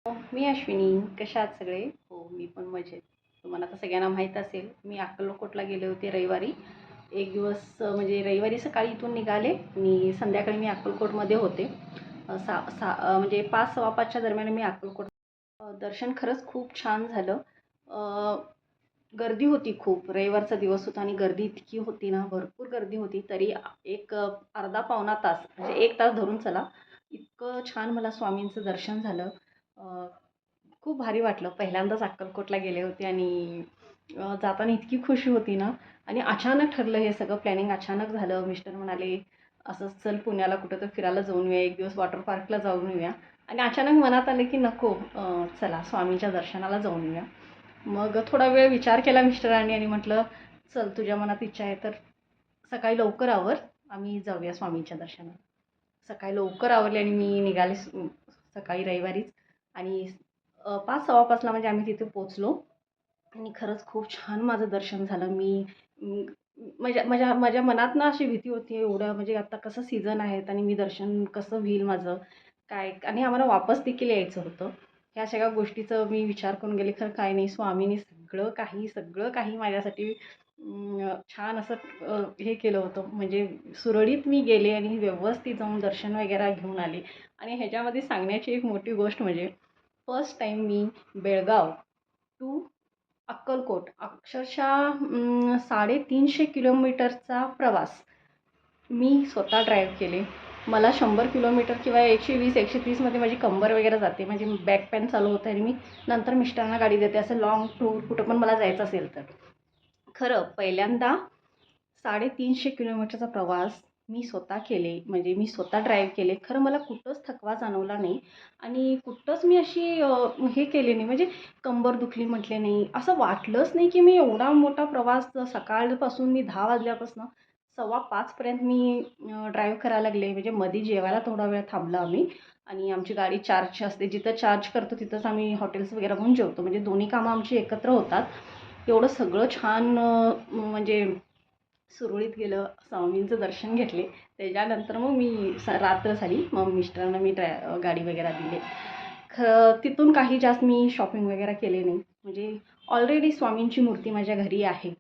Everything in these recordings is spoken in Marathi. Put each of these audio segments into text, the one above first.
मी अश्विनी. कशा आहात सगळे? हो, मी पण मजेत. तुम्हाला तर सगळ्यांना माहीत असेल, मी अक्कलकोटला गेले होते रविवारी. एक दिवस म्हणजे रविवारी सकाळी इथून निघाले आणि संध्याकाळी मी अक्कलकोटमध्ये होते. म्हणजे 5 सव्वा 5च्या दरम्यान मी अक्कलकोट दर्शन खरंच खूप छान झालं. अ, गर्दी होती खूप. रविवारचा दिवस होता आणि गर्दी इतकी होती ना, भरपूर गर्दी होती. तरी एक अर्धा पावणा तास म्हणजे 1 तास धरून चला, इतकं छान मला स्वामींचं दर्शन झालं. खूप भारी वाटलं. पहिल्यांदाच अक्कलकोटला गेले होते आणि जाताना इतकी खुशी होती ना आणि अचानक ठरलं हे सगळं प्लॅनिंग अचानक झालं. मिस्टर म्हणाले, "असंच चल पुण्याला कुठं तर फिरायला जाऊन येऊया, एक दिवस वॉटर पार्कला जाऊन येऊया." आणि अचानक मनात आलं की नको चला स्वामींच्या दर्शनाला जाऊन येऊया. मग थोडा वेळ विचार केला मिस्टरांनी आणि म्हटलं, "चल तुझ्या मनात इच्छा आहे तर सकाळी लवकर आवर, आम्ही जाऊया स्वामींच्या दर्शनाला." सकाळी लवकर आवरले आणि मी निघाले सकाळी रविवारीच आणि 5 सव्वा 5ला म्हणजे आम्ही तिथे पोहोचलो आणि खरंच खूप छान माझं दर्शन झालं. मी अं, माझ्या माझ्या माझ्या मनात ना अशी भीती होती एवढं म्हणजे आता कसं सीझन आहेत आणि मी दर्शन कसं होईल माझं, काय आणि आम्हाला वापस देखील यायचं होतं. ह्या सगळ्या गोष्टीचं मी विचार करून गेले. खरं काही नाही, स्वामींनी सगळं काही माझ्यासाठी छान असं हे केलं होतं. म्हणजे सुरळीत मी गेले आणि व्यवस्थित जाऊन दर्शन वगैरे घेऊन आले आणि ह्याच्यामध्ये सांगण्याची एक मोठी गोष्ट म्हणजे फर्स्ट टाईम मी बेळगाव टू अक्कलकोट अक्षरशः 350 किलोमीटरचा प्रवास मी स्वतः ड्राईव्ह केले. मला 100 किलोमीटर किंवा 120-130मध्ये माझी कंबर वगैरे जाते. माझी बॅक पेन चालू होते आणि मी नंतर मिस्टरांना गाडी देते. असं लाँग टूर कुठं पण मला जायचं असेल तर. खरं पहिल्यांदा 350 किलोमीटरचा प्रवास मी स्वतः केले. म्हणजे मी स्वतः ड्राईव्ह केले. खरं मला कुठंच थकवा जाणवला नाही आणि कुठंच मी अशी हे केले नाही म्हणजे कंबर दुखली म्हटले नाही. असं वाटलंच नाही की मी एवढा मोठा प्रवास सकाळपासून मी 10 वाजल्यापासून सव्वा 5 पर्यंत मी ड्राईव्ह करायला लागले. म्हणजे मध्ये जेवायला थोडा वेळ थांबलो आम्ही आणि आमची गाडी चार्ज असते. जिथं चार्ज करतो तिथंच आम्ही हॉटेल्स वगैरे बघून जेवतो. म्हणजे दोन्ही कामं आमची एकत्र होतात. एवढं सगळं छान म्हणजे सुरळीत गेलं. स्वामींचं दर्शन घेतले. त्याच्यानंतर मग मी रात्र झाली. मग मिस्टरांना मी गाडी वगैरे दिली. तिथून काही जास्त मी शॉपिंग वगैरे केले नाही. म्हणजे ऑलरेडी स्वामींची मूर्ती माझ्या घरी आहे.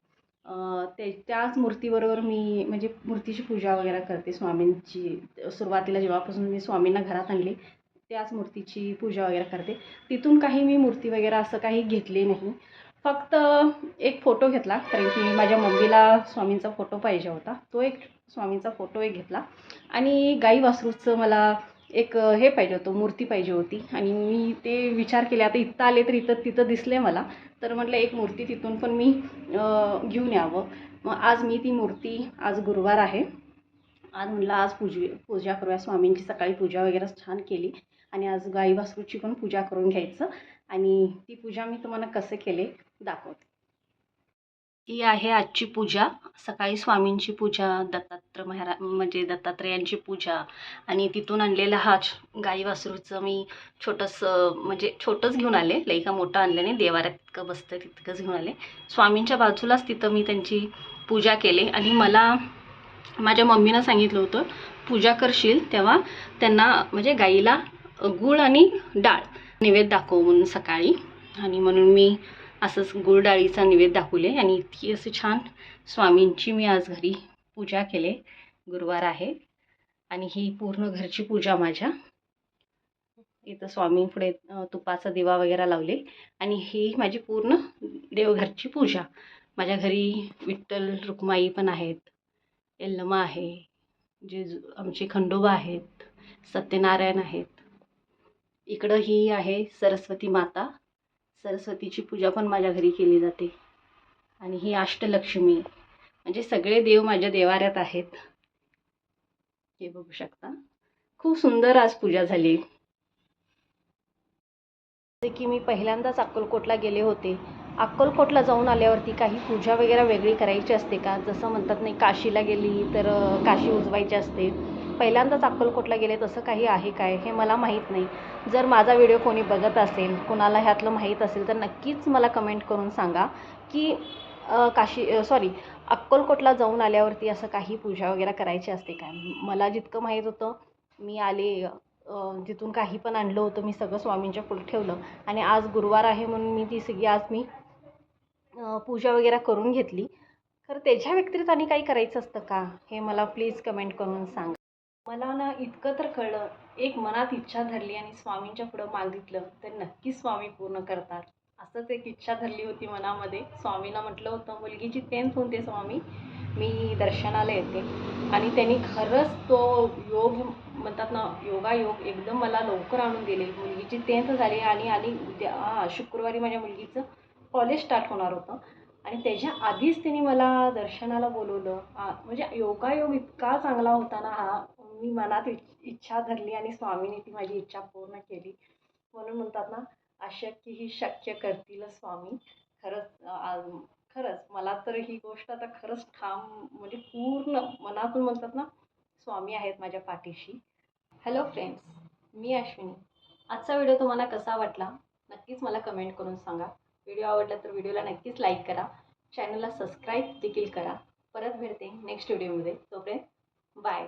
त्याच मूर्तीबरोबर मी म्हणजे मूर्तीची पूजा वगैरे करते स्वामींची. सुरुवातीला जेव्हापासून मी स्वामींना घरात आणले त्याच मूर्तीची पूजा वगैरे करते. तिथून काही मी मूर्ती वगैरे असं काही घेतले नाही. फक्त एक फोटो घेतला कारण की माझ्या मम्मीला स्वामींचा फोटो पाहिजे होता. तो एक स्वामींचा फोटो एक घेतला आणि गाई वासरूचं मला एक हे पाहिजे होतं, मूर्ती पाहिजे होती आणि मी ते विचार केले आता इथं आले तर इथं तिथं दिसले मला. तर म्हटलं एक मूर्ती तिथून पण मी घेऊन यावं. मग आज मी ती मूर्ती आज गुरुवार आहे. आज म्हटलं आज पूजा करूया स्वामींची. सकाळी पूजा वगैरे छान केली आणि आज गाई वासरूची पण पूजा करून घ्यायचं आणि ती पूजा मी तुम्हाला कसं केले दाखवते. ही आहे आजची पूजा. सकाळी स्वामींची पूजा, म्हणजे दत्तात्रेयांची पूजा आणि तिथून आणलेला हा गाई वासरूचं मी छोटंसं म्हणजे छोटंच घेऊन आले. लई का मोठं आणलं नाही. देवाऱ्यात इतकं बसतं तितकंच घेऊन आले. स्वामींच्या बाजूलाच तिथं मी त्यांची पूजा केली आणि मला माझ्या मम्मीनं सांगितलं होतं, पूजा करशील तेव्हा त्यांना म्हणजे गाईला गूळ आणि डाळ नैवेद्य दाखव म्हणून सकाळी आणि म्हणून मी असंच गूळ डाळीचा नैवेद्य दाखवले आणि इतकी अशी छान स्वामींची मी आज घरी पूजा केले. गुरुवार आहे आणि ही पूर्ण घरची पूजा माझ्या. इथं स्वामींपुढे तुपाचा दिवा वगैरे लावले आणि ही माझी पूर्ण देवघरची पूजा. माझ्या घरी विठ्ठल रुक्माई पण आहेत, यल्लमा आहे, आमचे खंडोबा आहेत, सत्यनारायण आहेत. इकडं ही आहे सरस्वती माता. सरस्वतीची पूजा पण माझ्या घरी केली जाते आणि ही अष्टलक्ष्मी म्हणजे सगळे देव माझ्या देवाऱ्यात आहेत. हे बघू शकता. खूप सुंदर आज पूजा झाली. जसे की मी पहिल्यांदाच अक्कलकोटला गेले होते. अक्कलकोटला जाऊन आल्यावरती काही पूजा वगैरे वेगळी करायची असते का? जसं म्हणतात नाही काशीला गेली तर काशी उजवायची असते. पहिल्यांदाच अक्कलकोटला गेले तसं काही आहे काय हे मला माहीत नाही. जर माझा व्हिडिओ कोणी बघत असेल, कोणाला ह्यातलं माहीत असेल तर नक्कीच मला कमेंट करून सांगा की अक्कलकोटला जाऊन आल्यावरती असं काही पूजा वगैरे करायची असते काय? मला जितकं माहीत होतं मी आले जिथून काही पण आणलं होतं मी सगळं स्वामींच्या पुढे ठेवलं. आणि आज गुरुवार आहे म्हणून मी ती सगळी आज मी पूजा वगैरे करून घेतली. तर त्याच्या व्यतिरिक्त आणि काही करायचं असतं का, हे मला प्लीज कमेंट करून सांगा. मला ना इतकं तर कळलं, एक मनात इच्छा धरली आणि स्वामींच्या पुढं मागितलं तर नक्कीच स्वामी पूर्ण करतात. असंच एक इच्छा धरली होती मनामध्ये. स्वामींना म्हटलं होतं मुलगीची 10th होते स्वामी, मी दर्शनाला येते. आणि त्यांनी खरंच तो योग म्हणतात ना, योगायोग एकदम मला लवकर आणून दिले. मुलगीची 10th झाली आणि आणि उद्या शुक्रवारी माझ्या मुलगीचं कॉलेज स्टार्ट होणार होतं. आणि त्याच्या आधीच त्यांनी मला दर्शनाला बोलवलं. म्हणजे योगायोग इतका चांगला होता ना हा. मी मनात इच्छा धरली आणि स्वामींनी ती माझी इच्छा पूर्ण केली. म्हणून म्हणतात ना, अशक्य ही शक्य करतील स्वामी. खरंच खरंच मला तर ही गोष्ट आता खरंच ठाम म्हणजे पूर्ण मनातून म्हणतात ना, स्वामी आहेत माझ्या पाठीशी. हॅलो फ्रेंड्स, मी अश्विनी. आजचा व्हिडिओ तुम्हाला कसा वाटला नक्कीच मला कमेंट करून सांगा. व्हिडिओ आवडला तर व्हिडिओला नक्कीच लाईक करा. चॅनलला सबस्क्राईब देखील करा. परत भेटते नेक्स्ट व्हिडिओमध्ये. तोपर्यंत बाय.